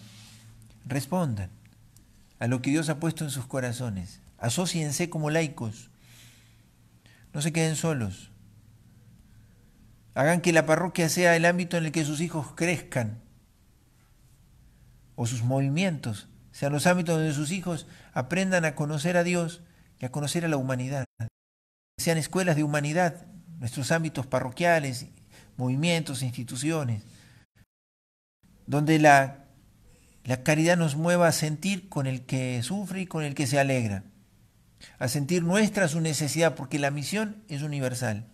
Respondan a lo que Dios ha puesto en sus corazones. Asóciense como laicos. No se queden solos. Hagan que la parroquia sea el ámbito en el que sus hijos crezcan, o sus movimientos sean los ámbitos donde sus hijos aprendan a conocer a Dios y a conocer a la humanidad. Sean escuelas de humanidad, nuestros ámbitos parroquiales, movimientos, instituciones, donde la caridad nos mueva a sentir con el que sufre y con el que se alegra, a sentir su necesidad, porque la misión es universal.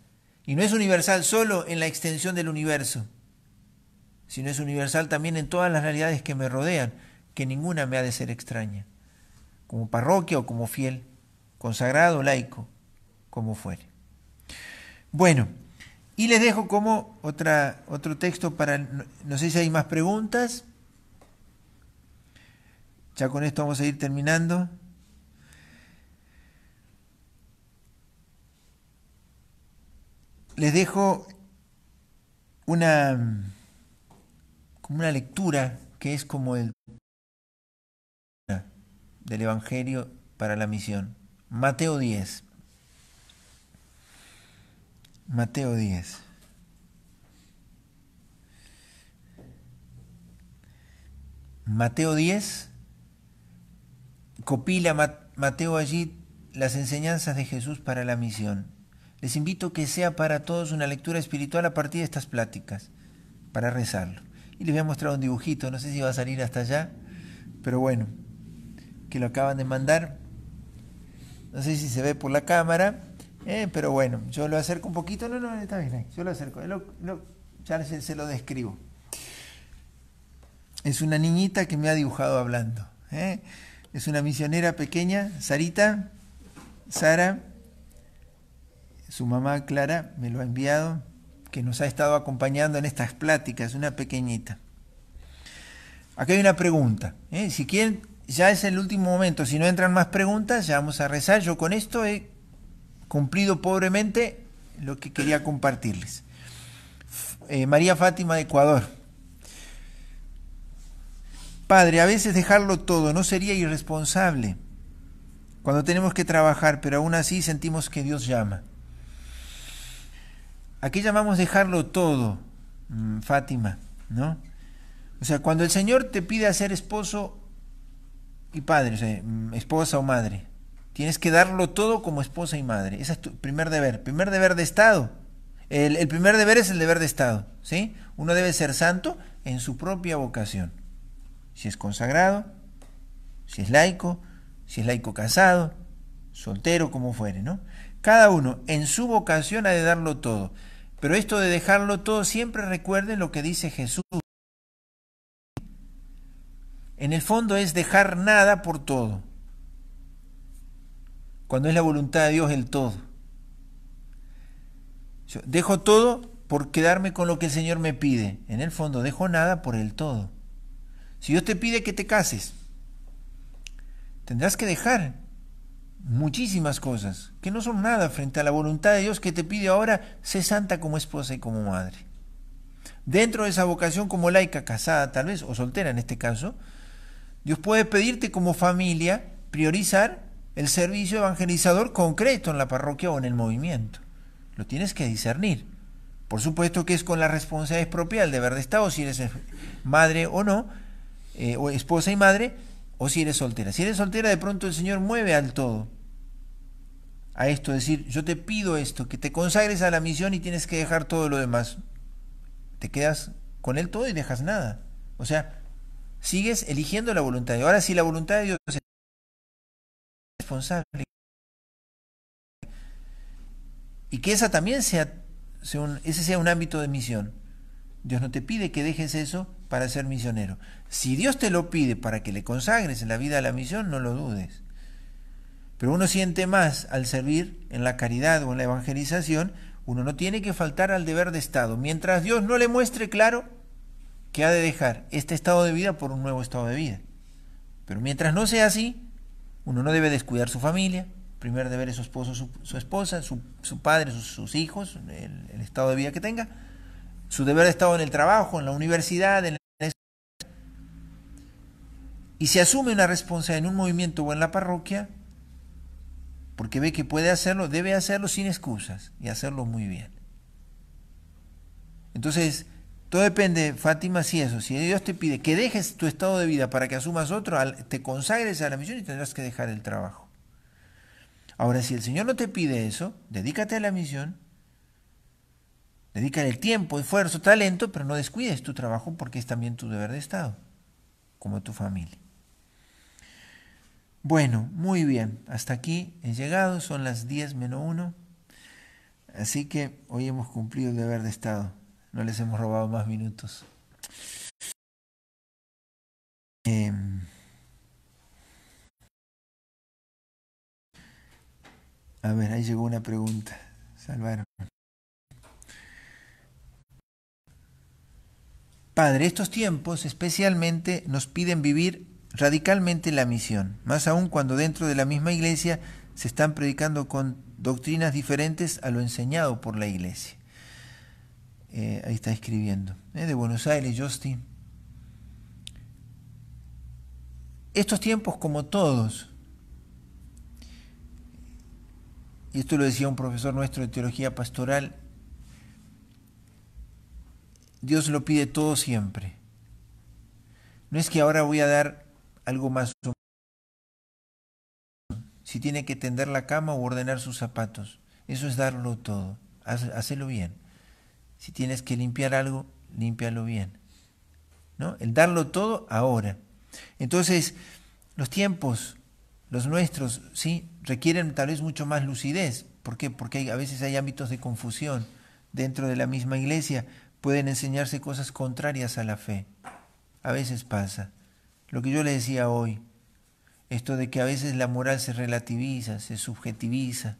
Y no es universal solo en la extensión del universo, sino es universal también en todas las realidades que me rodean, que ninguna me ha de ser extraña, como parroquia o como fiel, consagrado, laico, como fuere. Bueno, y les dejo como otro texto para, no sé si hay más preguntas. Ya con esto vamos a ir terminando. Les dejo una lectura que es como del Evangelio para la misión. Mateo 10. Mateo 10. Mateo 10 copila Mateo allí las enseñanzas de Jesús para la misión. Les invito a que sea para todos una lectura espiritual a partir de estas pláticas, para rezarlo. Y les voy a mostrar un dibujito, no sé si va a salir hasta allá, pero bueno, que lo acaban de mandar. No sé si se ve por la cámara, pero bueno, yo lo acerco un poquito. No, está bien, yo lo acerco, ya se lo describo. Es una niñita que me ha dibujado hablando. Es una misionera pequeña, Sara, su mamá Clara me lo ha enviado, que nos ha estado acompañando en estas pláticas, una pequeñita. Acá hay una pregunta. Si quieren, ya es el último momento. Si no entran más preguntas, ya vamos a rezar. Yo con esto he cumplido pobremente lo que quería compartirles. María Fátima de Ecuador. Padre, a veces dejarlo todo no sería irresponsable cuando tenemos que trabajar, pero aún así sentimos que Dios llama. ¿A qué llamamos dejarlo todo, Fátima? ¿No? O sea, cuando el Señor te pide ser esposo y padre, o sea, esposa o madre, tienes que darlo todo como esposa y madre. Ese es tu primer deber de Estado. El primer deber es el deber de Estado, ¿sí? Uno debe ser santo en su propia vocación. Si es consagrado, si es laico casado, soltero, como fuere, ¿no? Cada uno en su vocación ha de darlo todo. Pero esto de dejarlo todo, siempre recuerden lo que dice Jesús. En el fondo es dejar nada por todo. Cuando es la voluntad de Dios el todo. Yo dejo todo por quedarme con lo que el Señor me pide. En el fondo dejo nada por el todo. Si Dios te pide que te cases, tendrás que dejar muchísimas cosas que no son nada frente a la voluntad de Dios que te pide ahora: sé santa como esposa y como madre. Dentro de esa vocación como laica, casada tal vez, o soltera en este caso, Dios puede pedirte como familia priorizar el servicio evangelizador concreto en la parroquia o en el movimiento. Lo tienes que discernir. Por supuesto que es con la responsabilidad propia, el deber de Estado, si eres madre o no, o esposa y madre, o si eres soltera. Si eres soltera, de pronto el Señor mueve al todo a esto, decir, yo te pido esto, que te consagres a la misión y tienes que dejar todo lo demás. Te quedas con Él todo y dejas nada. O sea, sigues eligiendo la voluntad de Dios. Ahora, si la voluntad de Dios es responsable, y que esa también ese sea un ámbito de misión. Dios no te pide que dejes eso para ser misionero. Si Dios te lo pide para que le consagres en la vida a la misión, no lo dudes. Pero uno siente más al servir en la caridad o en la evangelización, uno no tiene que faltar al deber de Estado. Mientras Dios no le muestre claro que ha de dejar este estado de vida por un nuevo estado de vida. Pero mientras no sea así, uno no debe descuidar su familia. Primer deber es su esposo, su esposa, su padre, sus hijos, el estado de vida que tenga. Su deber de Estado en el trabajo, en la universidad, y se asume una responsabilidad en un movimiento o en la parroquia, porque ve que puede hacerlo, debe hacerlo sin excusas y hacerlo muy bien. Entonces, todo depende, Fátima, si Dios te pide que dejes tu estado de vida para que asumas otro, te consagres a la misión y tendrás que dejar el trabajo. Ahora, si el Señor no te pide eso, dedícate a la misión, dedícale el tiempo, esfuerzo, talento, pero no descuides tu trabajo porque es también tu deber de Estado, como tu familia. Bueno, muy bien, hasta aquí he llegado, son las 10:01, así que hoy hemos cumplido el deber de Estado, no les hemos robado más minutos. A ver, ahí llegó una pregunta, Salvaron. Padre, estos tiempos especialmente nos piden vivir radicalmente la misión, más aún cuando dentro de la misma iglesia se están predicando con doctrinas diferentes a lo enseñado por la iglesia. Ahí está escribiendo, de Buenos Aires, Justin. Estos tiempos, como todos, y esto lo decía un profesor nuestro de teología pastoral, Dios lo pide todo siempre. No es que ahora voy a dar algo más, si tiene que tender la cama o ordenar sus zapatos, eso es darlo todo, hacelo bien. Si tienes que limpiar algo, límpialo bien, ¿no? El darlo todo ahora. Entonces, los tiempos, los nuestros, sí, requieren tal vez mucho más lucidez. ¿Por qué? Porque a veces hay ámbitos de confusión. Dentro de la misma iglesia pueden enseñarse cosas contrarias a la fe. A veces pasa. Lo que yo le decía hoy, esto de que a veces la moral se relativiza, se subjetiviza.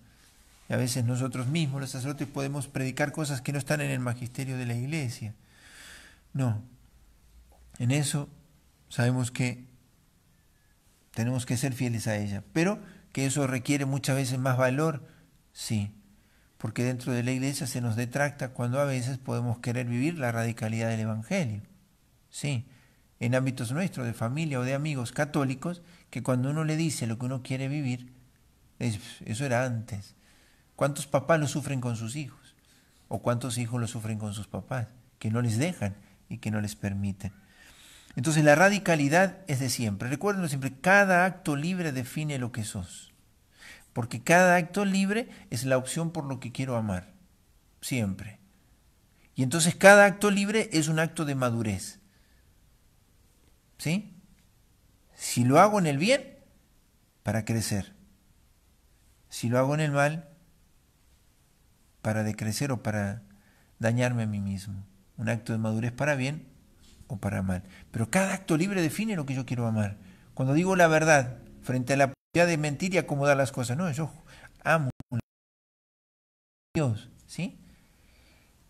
Y a veces nosotros mismos, los sacerdotes, podemos predicar cosas que no están en el magisterio de la iglesia. No. En eso sabemos que tenemos que ser fieles a ella. Pero que eso requiere muchas veces más valor, sí. Porque dentro de la iglesia se nos detracta cuando a veces podemos querer vivir la radicalidad del Evangelio. Sí. En ámbitos nuestros, de familia o de amigos católicos, que cuando uno le dice lo que uno quiere vivir, eso era antes. ¿Cuántos papás lo sufren con sus hijos? ¿O cuántos hijos lo sufren con sus papás? Que no les dejan y que no les permiten. Entonces la radicalidad es de siempre. Recuérdenlo siempre, cada acto libre define lo que sos. Porque cada acto libre es la opción por lo que quiero amar. Siempre. Y entonces cada acto libre es un acto de madurez. ¿Sí? Si lo hago en el bien, para crecer. Si lo hago en el mal, para decrecer o para dañarme a mí mismo. Un acto de madurez para bien o para mal. Pero cada acto libre define lo que yo quiero amar. Cuando digo la verdad frente a la posibilidad de mentir y acomodar las cosas, no, yo amo a Dios, ¿sí?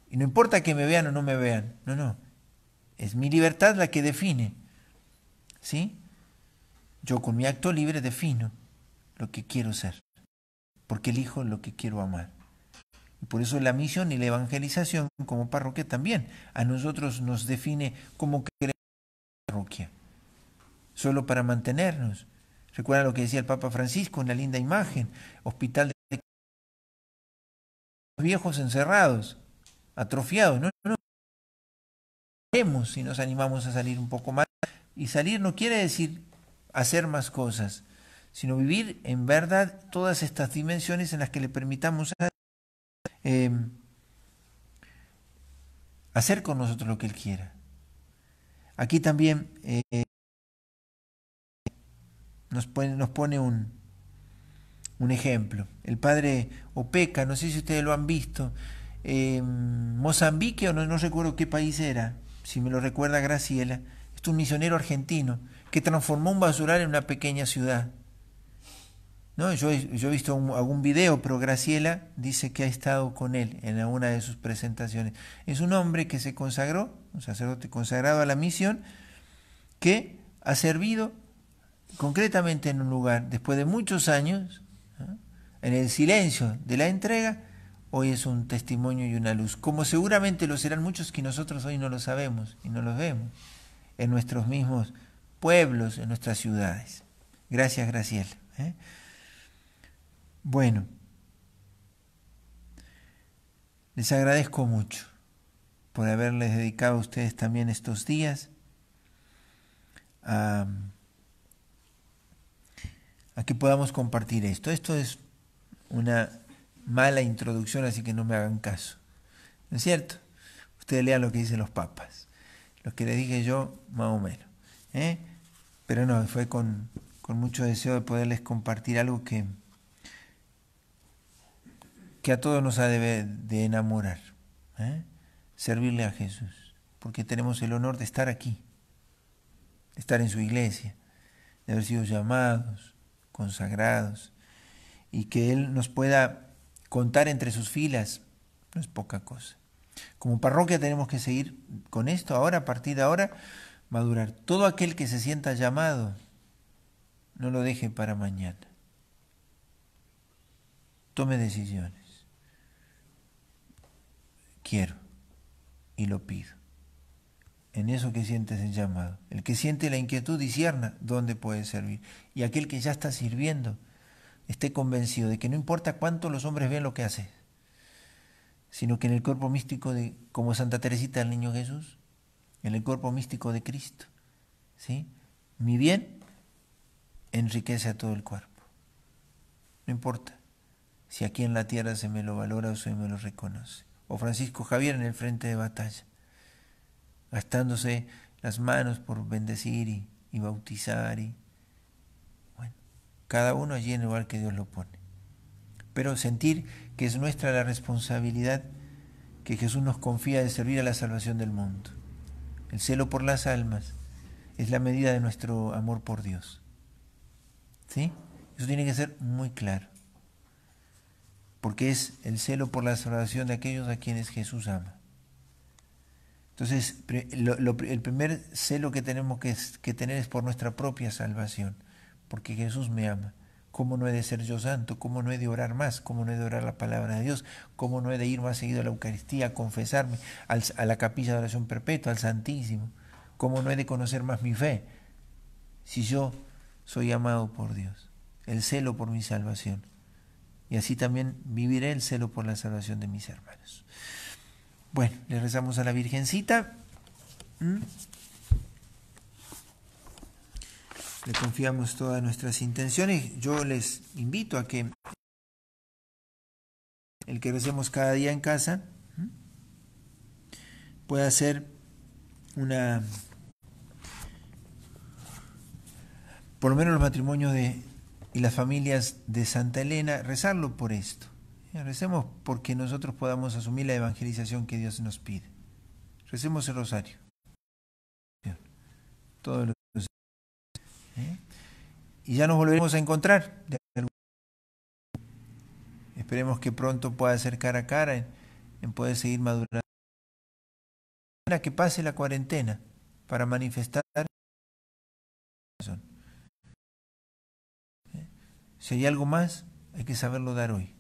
Y no importa que me vean o no me vean, no. Es mi libertad la que define, ¿sí? Yo con mi acto libre defino lo que quiero ser, porque elijo lo que quiero amar. Y por eso la misión y la evangelización como parroquia también a nosotros nos define cómo queremos la parroquia. Solo para mantenernos. Recuerda lo que decía el Papa Francisco, una linda imagen, hospital de viejos encerrados. atrofiados, ¿no? Si nos animamos a salir un poco más. Y salir no quiere decir hacer más cosas, sino vivir en verdad todas estas dimensiones en las que le permitamos hacer con nosotros lo que Él quiera. Aquí también nos pone un ejemplo. El padre Opeca, no sé si ustedes lo han visto, Mozambique o no recuerdo qué país era, si me lo recuerda Graciela, es un misionero argentino que transformó un basural en una pequeña ciudad. ¿No? Yo he visto algún video, pero Graciela dice que ha estado con él en alguna de sus presentaciones. Es un hombre que se consagró, un sacerdote consagrado a la misión, que ha servido concretamente en un lugar, después de muchos años, ¿no? En el silencio de la entrega, hoy es un testimonio y una luz, como seguramente lo serán muchos que nosotros hoy no lo sabemos y no los vemos, en nuestros mismos pueblos, en nuestras ciudades. Gracias, Graciela. Bueno, les agradezco mucho por haberles dedicado a ustedes también estos días a que podamos compartir esto. Esto es una mala introducción, así que no me hagan caso. ¿No es cierto? Ustedes lean lo que dicen los papas. Lo que les dije yo, más o menos. Pero no, fue con mucho deseo de poderles compartir algo que a todos nos ha de enamorar. Servirle a Jesús. Porque tenemos el honor de estar aquí, de estar en su iglesia, de haber sido llamados, consagrados, y que Él nos pueda contar entre sus filas, no es poca cosa. Como parroquia tenemos que seguir con esto ahora, a partir de ahora, madurar. Todo aquel que se sienta llamado, no lo deje para mañana. Tome decisiones. Quiero y lo pido. En eso que sientes el llamado. El que siente la inquietud discierna dónde puede servir. Y aquel que ya está sirviendo, esté convencido de que no importa cuánto los hombres ven lo que hace, sino que en el cuerpo místico de, como Santa Teresita del Niño Jesús, en el cuerpo místico de Cristo, ¿sí? Mi bien enriquece a todo el cuerpo. No importa si aquí en la tierra se me lo valora o se me lo reconoce. O Francisco Javier en el frente de batalla, gastándose las manos por bendecir y bautizar. Bueno, cada uno allí en el lugar que Dios lo pone. Pero sentir que es nuestra la responsabilidad que Jesús nos confía de servir a la salvación del mundo. El celo por las almas es la medida de nuestro amor por Dios. ¿Sí? Eso tiene que ser muy claro. Porque es el celo por la salvación de aquellos a quienes Jesús ama. Entonces, el primer celo que tenemos que tener es por nuestra propia salvación, porque Jesús me ama. ¿Cómo no he de ser yo santo? ¿Cómo no he de orar más? ¿Cómo no he de orar la palabra de Dios? ¿Cómo no he de ir más seguido a la Eucaristía, a confesarme, a la capilla de oración perpetua, al Santísimo? ¿Cómo no he de conocer más mi fe? Si yo soy amado por Dios, el celo por mi salvación. Y así también viviré el celo por la salvación de mis hermanos. Bueno, le rezamos a la Virgencita. Le confiamos todas nuestras intenciones. Yo les invito a que el que recemos cada día en casa pueda ser por lo menos los matrimonios y las familias de Santa Elena, rezarlo por esto. Recemos porque nosotros podamos asumir la evangelización que Dios nos pide. Recemos el rosario. Todos los y ya nos volveremos a encontrar. Esperemos que pronto pueda ser cara a cara en poder seguir madurando. Que pase la cuarentena para manifestar. Si hay algo más, hay que saberlo dar hoy.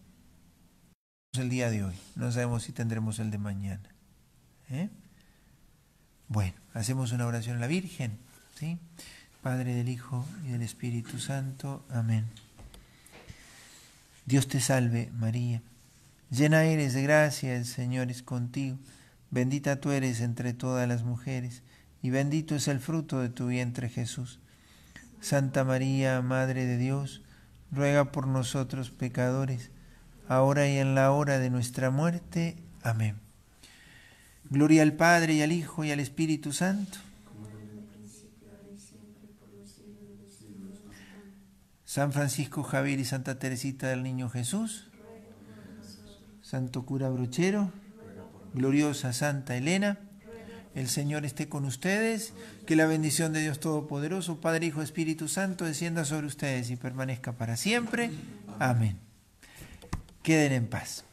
El día de hoy. No sabemos si tendremos el de mañana. Bueno, hacemos una oración a la Virgen. ¿Sí? Padre, del Hijo y del Espíritu Santo. Amén. Dios te salve, María, Llena eres de gracia, el Señor es contigo. Bendita tú eres entre todas las mujeres, y bendito es el fruto de tu vientre, Jesús. Santa María, Madre de Dios, ruega por nosotros pecadores, ahora y en la hora de nuestra muerte. Amén. Gloria al Padre, y al Hijo, y al Espíritu Santo. San Francisco Javier y Santa Teresita del Niño Jesús. Santo cura Brochero. Gloriosa Santa Elena. El Señor esté con ustedes. Que la bendición de Dios Todopoderoso, Padre, Hijo, Espíritu Santo, descienda sobre ustedes y permanezca para siempre. Amén. Queden en paz.